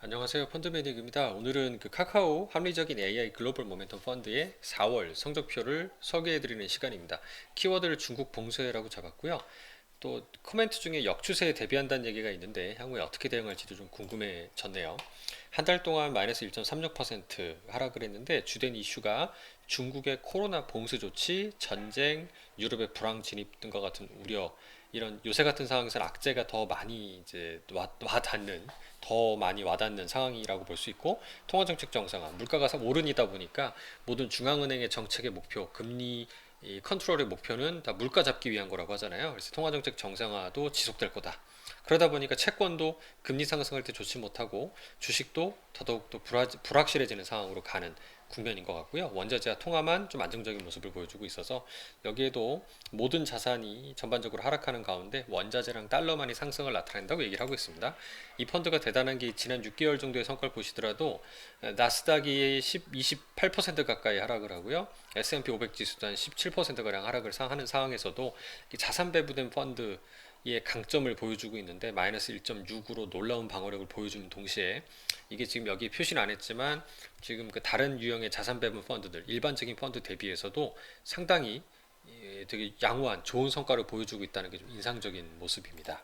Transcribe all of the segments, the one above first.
안녕하세요. 펀드매닉입니다. 오늘은 그 카카오 합리적인 AI 글로벌 모멘텀 펀드의 4월 성적표를 소개해드리는 시간입니다. 키워드를 중국 봉쇄라고 잡았고요. 또 코멘트 중에 역추세에 대비한다는 얘기가 있는데 향후에 어떻게 대응할지도 좀 궁금해졌네요. 한 달 동안 마이너스 1.36% 하락을 했는데 주된 이슈가 중국의 코로나 봉쇄 조치, 전쟁, 유럽의 불황 진입 등과 같은 우려, 이런 요새 같은 상황에서는 악재가 더 많이 이제 와닿는 더 많이 와닿는 상황이라고 볼 수 있고, 통화정책 정상화, 물가가 오른이다 보니까 모든 중앙은행의 정책의 목표, 금리 이 컨트롤의 목표는 다 물가 잡기 위한 거라고 하잖아요. 그래서 통화정책 정상화도 지속될 거다. 그러다 보니까 채권도 금리 상승할 때 좋지 못하고 주식도 더더욱 불확실해지는 상황으로 가는 국면인 것 같고요. 원자재와 통화만 좀 안정적인 모습을 보여주고 있어서 여기에도 모든 자산이 전반적으로 하락하는 가운데 원자재랑 달러만이 상승을 나타낸다고 얘기를 하고 있습니다. 이 펀드가 대단한 게 지난 6개월 정도의 성과를 보시더라도 나스닥이 28% 가까이 하락을 하고요. S&P 500 지수도 한 17%가량 하락을 하는 상황에서도 자산 배분된 펀드 의 강점을 보여주고 있는데 마이너스 1.6으로 놀라운 방어력을 보여주는 동시에 이게 지금 여기 표시는 안 했지만 지금 그 다른 유형의 자산 배분 펀드들 일반적인 펀드 대비해서도 상당히 되게 양호한 좋은 성과를 보여주고 있다는 게 좀 인상적인 모습입니다.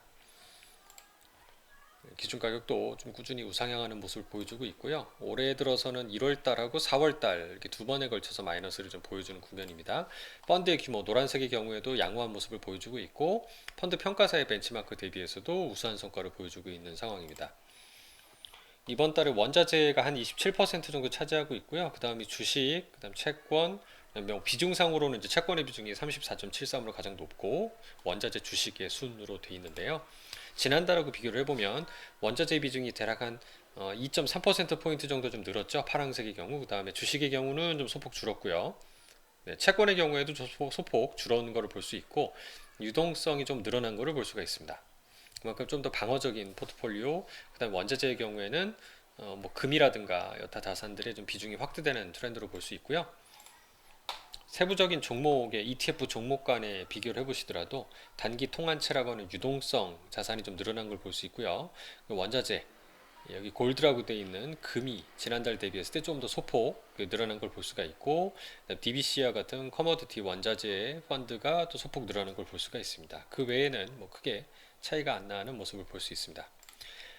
기준 가격도 좀 꾸준히 우상향하는 모습을 보여주고 있고요. 올해 들어서는 1월달하고 4월달 이렇게 두 번에 걸쳐서 마이너스를 좀 보여주는 국면입니다. 펀드의 규모 노란색의 경우에도 양호한 모습을 보여주고 있고, 펀드 평가사의 벤치마크 대비해서도 우수한 성과를 보여주고 있는 상황입니다. 이번 달에 원자재가 한 27% 정도 차지하고 있고요. 그 다음이 주식, 그 다음 채권, 비중상으로는 이제 채권의 비중이 34.73으로 가장 높고 원자재 주식의 순으로 돼 있는데요. 지난달하고 비교를 해보면 원자재 비중이 대략 한 2.3%포인트 정도 좀 늘었죠. 파란색의 경우. 그 다음에 주식의 경우는 좀 소폭 줄었고요. 네, 채권의 경우에도 소폭 줄어든 것을 볼 수 있고 유동성이 좀 늘어난 것을 볼 수가 있습니다. 그만큼 좀 더 방어적인 포트폴리오, 그다음 원자재의 경우에는 뭐 금이라든가 여타 자산들의 좀 비중이 확대되는 트렌드로 볼 수 있고요. 세부적인 종목의 ETF 종목 간의 비교를 해보시더라도 단기 통한체라고 하는 유동성 자산이 좀 늘어난 걸 볼 수 있고요. 원자재 여기 골드라고 되어 있는 금이 지난달 대비했을 때 좀 더 소폭 늘어난 걸 볼 수가 있고, DBC와 같은 커머디티 원자재 펀드가 또 소폭 늘어난 걸 볼 수가 있습니다. 그 외에는 뭐 크게 차이가 안 나는 모습을 볼 수 있습니다.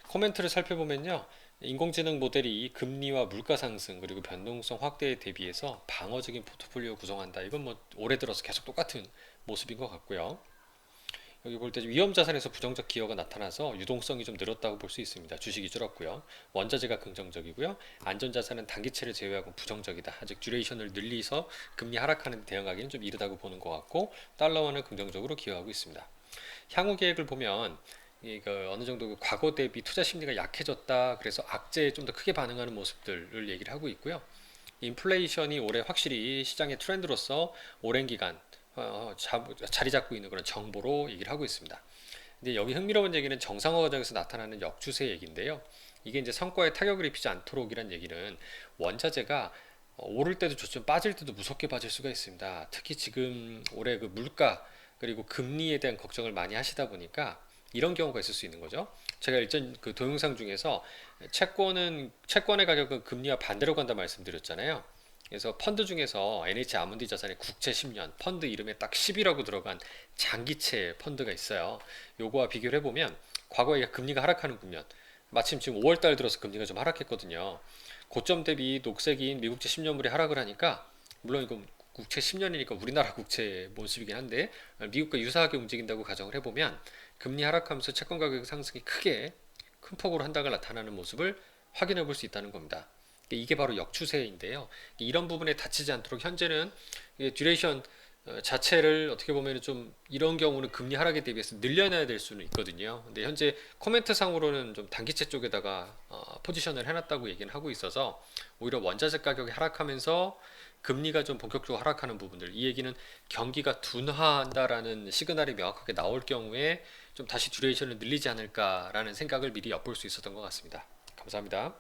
코멘트를 살펴보면요, 인공지능 모델이 금리와 물가 상승 그리고 변동성 확대에 대비해서 방어적인 포트폴리오 구성한다. 이건 뭐 올해 들어서 계속 똑같은 모습인 것 같고요. 여기 볼 때 위험 자산에서 부정적 기여가 나타나서 유동성이 좀 늘었다고 볼 수 있습니다. 주식이 줄었고요. 원자재가 긍정적이고요. 안전 자산은 단기채를 제외하고 부정적이다. 아직 듀레이션을 늘리서 금리 하락하는 데 대응하기는 좀 이르다고 보는 것 같고, 달러원은 긍정적으로 기여하고 있습니다. 향후 계획을 보면 이거 어느 정도 그 과거 대비 투자 심리가 약해졌다. 그래서 악재에 좀 더 크게 반응하는 모습들을 얘기를 하고 있고요. 인플레이션이 올해 확실히 시장의 트렌드로서 오랜 기간 자리 잡고 있는 그런 정보로 얘기를 하고 있습니다. 근데 여기 흥미로운 얘기는 정상화 과정에서 나타나는 역추세 얘기인데요. 이게 이제 성과에 타격을 입히지 않도록이란 얘기는 원자재가 오를 때도 좋지만 빠질 때도 무섭게 빠질 수가 있습니다. 특히 지금 올해 그 물가 그리고 금리에 대한 걱정을 많이 하시다 보니까 이런 경우가 있을 수 있는 거죠. 제가 일전 그 동영상 중에서 채권의 가격은 금리와 반대로 간다 말씀드렸잖아요. 그래서 펀드 중에서 NH 아몬디 자산의 국채 10년 펀드 이름에 딱 10이라고 들어간 장기채 펀드가 있어요. 요거와 비교를 해보면 과거에 금리가 하락하는 국면, 마침 지금 5월달 들어서 금리가 좀 하락했거든요. 고점 대비 녹색인 미국채 10년물이 하락을 하니까, 물론 이건 국채 10년이니까 우리나라 국채 모습이긴 한데 미국과 유사하게 움직인다고 가정을 해보면 금리 하락하면서 채권 가격 상승이 큰 폭으로 한다가 나타나는 모습을 확인해 볼 수 있다는 겁니다. 이게 바로 역추세인데요. 이런 부분에 다치지 않도록 현재는 듀레이션 자체를 어떻게 보면 좀 이런 경우는 금리 하락에 대비해서 늘려놔야 될 수는 있거든요. 근데 현재 코멘트 상으로는 좀 단기채 쪽에다가 포지션을 해놨다고 얘기는 하고 있어서 오히려 원자재 가격이 하락하면서 금리가 좀 본격적으로 하락하는 부분들, 이 얘기는 경기가 둔화한다라는 시그널이 명확하게 나올 경우에 좀 다시 듀레이션을 늘리지 않을까라는 생각을 미리 엿볼 수 있었던 것 같습니다. 감사합니다.